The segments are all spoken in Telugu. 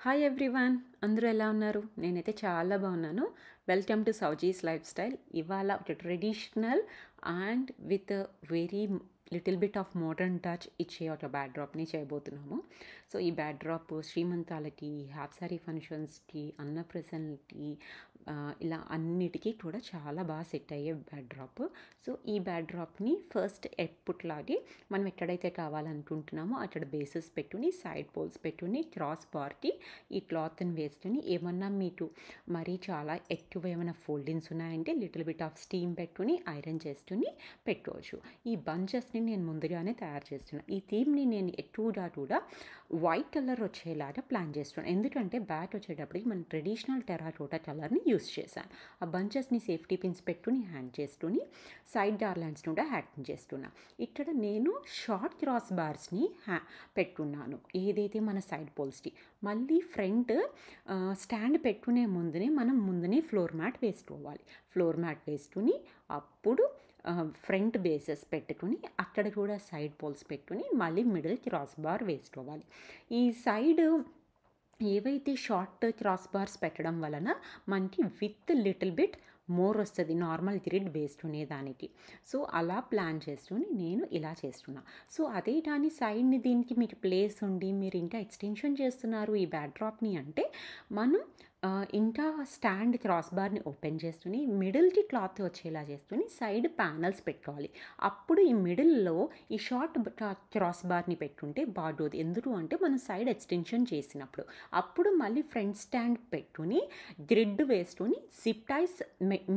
హాయ్ ఎవ్రీవన్, అందరూ ఎలా ఉన్నారు? నేనైతే చాలా బాగున్నాను. Welcome to Sowji's life style. ఇవాళ ఒక traditional and with very little bit of modern touch ఇచ్చే ఒక బ్యాక్ డ్రాప్ని చేయబోతున్నాము. సో ఈ బ్యాక్ డ్రాప్ శ్రీమంతాలకి, హాఫ్ సారీ ఫంక్షన్స్కి, అన్నప్రసన్నకి, ఇలా అన్నిటికీ కూడా చాలా బాగా సెట్ అయ్యే బ్యాక్ డ్రాప్. సో ఈ బ్యాక్ డ్రాప్ని ఫస్ట్ ఎప్పుట్లాగే మనం ఎక్కడైతే కావాలనుకుంటున్నామో అక్కడ బేసెస్ పెట్టుని, సైడ్ పోల్స్ పెట్టుని, క్రాస్ బార్కి ఈ క్లాత్ని వేసుకొని, ఏమన్నా మీకు మరీ చాలా ఎక్కువ ఏమైనా ఫోల్డింగ్స్ ఉన్నాయంటే లిటిల్ బిట్ ఆఫ్ స్టీమ్ పెట్టుకుని ఐరన్ చేసుకుని పెట్టుకోవచ్చు. ఈ బంచెస్ని నేను ముందుగానే తయారు చేస్తున్నాను. ఈ థీమ్ని నేను ఎక్కువగా కూడా వైట్ కలర్ వచ్చేలాగా ప్లాన్ చేస్తున్నాను. ఎందుకంటే బ్యాట్ వచ్చేటప్పటికి మన ట్రెడిషనల్ టెరాకోటా కలర్ని యూస్ చేశాను. ఆ బంచెస్ని సేఫ్టీ పిన్స్ పెట్టుకుని హ్యాంగ్ చేసుకుని సైడ్ గార్లాండ్స్ని కూడా హ్యాంగ్ చేస్తున్నాను. ఇక్కడ నేను షార్ట్ క్రాస్ బార్స్ని పెట్టుకున్నాను ఏదైతే మన సైడ్ పోల్స్కి. మళ్ళీ ఫ్రంట్ స్టాండ్ పెట్టుకునే ముందునే ఫ్లోర్ మ్యాట్ వేసుకోవాలి. ఫ్లోర్ మ్యాట్ వేసుకుని అప్పుడు ఫ్రంట్ బేసెస్ పెట్టుకుని అక్కడ కూడా సైడ్ పోల్స్ పెట్టుకుని మళ్ళీ మిడిల్ క్రాస్ బార్ వేసుకోవాలి. ఈ సైడ్ ఏవైతే షార్ట్ క్రాస్ బార్స్ పెట్టడం వలన మనకి విత్ లిటిల్ బిట్ మోర్ వస్తుంది నార్మల్ గ్రిడ్ వేసుకునే దానికి. సో అలా ప్లాన్ చేసుకుని నేను ఇలా చేస్తున్నా. సో అదే దాని సైడ్ని దీనికి మీకు ప్లేస్ ఉండి మీరు ఇంకా ఎక్స్టెన్షన్ చేస్తున్నారు ఈ బ్యాక్ డ్రాప్ని అంటే మనం ఇంకా స్టాండ్ క్రాస్ బార్ని ఓపెన్ చేసుకుని మిడిల్కి క్లాత్ వచ్చేలా చేసుకుని సైడ్ ప్యానల్స్ పెట్టుకోవాలి. అప్పుడు ఈ మిడిల్లో ఈ షార్ట్ క్రాస్ బార్ని పెట్టుకుంటే బాగోదు. ఎందుకు అంటే మనం సైడ్ ఎక్స్టెన్షన్ చేసినప్పుడు అప్పుడు మళ్ళీ ఫ్రంట్ స్టాండ్ పెట్టుకుని గ్రిడ్ వేసుకుని జిప్ టైస్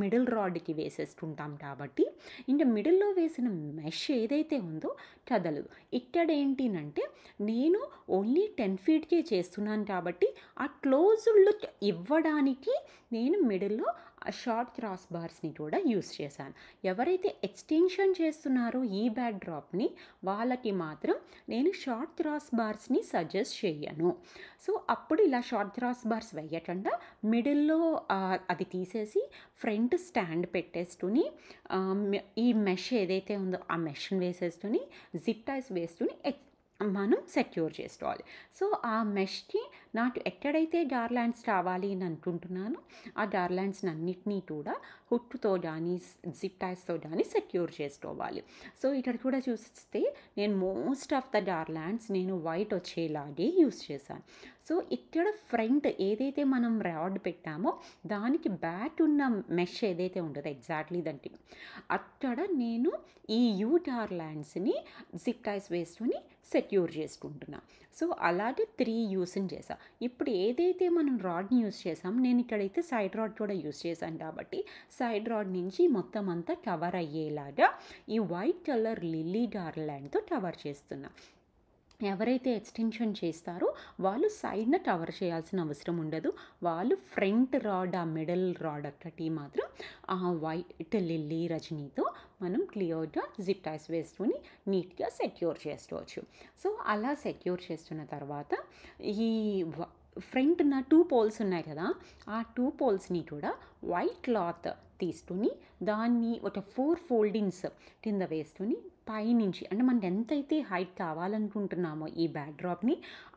మిడిల్ రాడ్కి వేసేసుకుంటాం కాబట్టి ఇంకా మిడిల్లో వేసిన మెష్ ఏదైతే ఉందో కదలదు. ఇక్కడ ఏంటినంటే నేను ఓన్లీ 10 ఫీట్కే చేస్తున్నాను కాబట్టి ఆ క్లోజ్డ్ లుక్ ఇవ్వడానికి నేను మిడిల్లో షార్ట్ క్రాస్ బార్స్ని కూడా యూస్ చేశాను. ఎవరైతే ఎక్స్టెన్షన్ చేస్తున్నారో ఈ బ్యాక్ డ్రాప్ని వాళ్ళకి మాత్రం నేను షార్ట్ క్రాస్ బార్స్ని సజెస్ట్ చేయను. సో అప్పుడు ఇలా షార్ట్ క్రాస్ బార్స్ వేయకుండా మిడిల్లో అది తీసేసి ఫ్రంట్ స్టాండ్ పెట్టేసుకుని ఈ మెష్ ఏదైతే ఉందో ఆ మెష్ని వేసేసుకుని జిప్ టైస్ వేసుకుని మనం సెక్యూర్ చేసుకోవాలి. సో ఆ మెష్కి నాకు ఎక్కడైతే గార్లాండ్స్ కావాలి అని అనుకుంటున్నానో ఆ గార్లాండ్స్ని అన్నిటినీ కూడా హుక్తో కానీ జిప్ టైస్తో కానీ సెక్యూర్ చేసుకోవాలి. సో ఇక్కడ కూడా చూస్తే నేను మోస్ట్ ఆఫ్ ద గార్లాండ్స్ నేను వైట్ వచ్చేలాగే యూస్ చేశాను. సో ఇక్కడ ఫ్రంట్ ఏదైతే మనం రాడ్ పెట్టామో దానికి బ్యాక్ ఉన్న మెష్ ఏదైతే ఉంటుందో ఎగ్జాక్ట్లీ దానికి అక్కడ నేను ఈ యూ గార్లాండ్స్ని జిప్ టైస్ వేసుకొని సెక్యూర్ చేసుకుంటున్నా. సో అలాగే 3 యూస్ని చేసా. ఇప్పుడు ఏదైతే మనం రాడ్ని యూస్ చేసాం నేను ఇక్కడైతే సైడ్ రాడ్ కూడా యూస్ చేశాను కాబట్టి సైడ్ రాడ్ నుంచి మొత్తం అంతా కవర్ అయ్యేలాగా ఈ వైట్ కలర్ లిల్లీ గార్లాండ్తో కవర్ చేస్తున్నా. ఎవరైతే ఎక్స్టెన్షన్ చేస్తారో వాళ్ళు సైడ్న కవర్ చేయాల్సిన అవసరం ఉండదు. వాళ్ళు ఫ్రంట్ రాడ్ ఆ మిడిల్ రాడ్ ఒక్కటి మాత్రం ఆ వైట్ లిల్లీ రజనీతో మనం క్లియర్గా జిప్ టైస్ వేసుకొని నీట్గా సెక్యూర్ చేసుకోవచ్చు. సో అలా సెక్యూర్ చేస్తున్న తర్వాత ఈ ఫ్రంట్ నా 2 పోల్స్ ఉన్నాయి కదా, ఆ 2 పోల్స్ని కూడా వైట్ క్లాత్ తీసుకుని దాన్ని ఒక 4 ఫోల్డింగ్స్ కింద వేసుకుని పైనుంచి అంటే మనకి ఎంతైతే హైట్ కావాలనుకుంటున్నామో ఈ బ్యాక్ డ్రాప్ని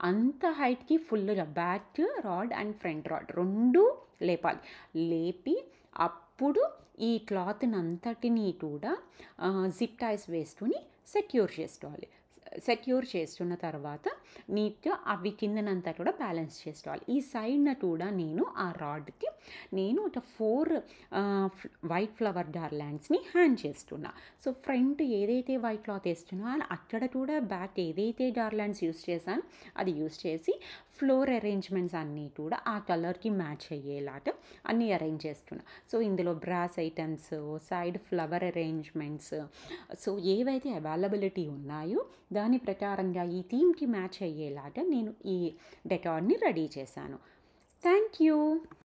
అంత హైట్కి ఫుల్గా back rod and front rod 2 లేపాలి. లేపి అప్పుడు ఈ క్లాత్ని అంతటినీ కూడా జిప్ టైస్ వేసుకుని సెక్యూర్ చేసుకోవాలి. సెక్యూర్ చేస్తున్న తర్వాత నీట్గా అవి కిందనంతా కూడా బ్యాలెన్స్ చేసుకోవాలి. ఈ సైడ్న కూడా నేను ఆ రాడ్కి నేను ఒక 4 వైట్ ఫ్లవర్ గార్లాండ్స్ని హ్యాంగ్ చేస్తున్నా. సో ఫ్రంట్ ఏదైతే వైట్ క్లాత్ వేస్తున్నా అక్కడ కూడా బ్యాక్ ఏదైతే గార్లాండ్స్ యూస్ చేశానో అది యూస్ చేసి ఫ్లోర్ అరేంజ్మెంట్స్ అన్నీ కూడా ఆ కలర్కి మ్యాచ్ అయ్యేలాగా అన్నీ అరేంజ్ చేస్తున్నా. సో ఇందులో brass items, side flower arrangements, so ఏవైతే అవైలబిలిటీ ఉన్నాయో దాని ప్రకారంగా ఈ థీమ్కి మ్యాచ్ అయ్యేలాగా నేను ఈ డెకార్ని రెడీ చేశాను. Thank you.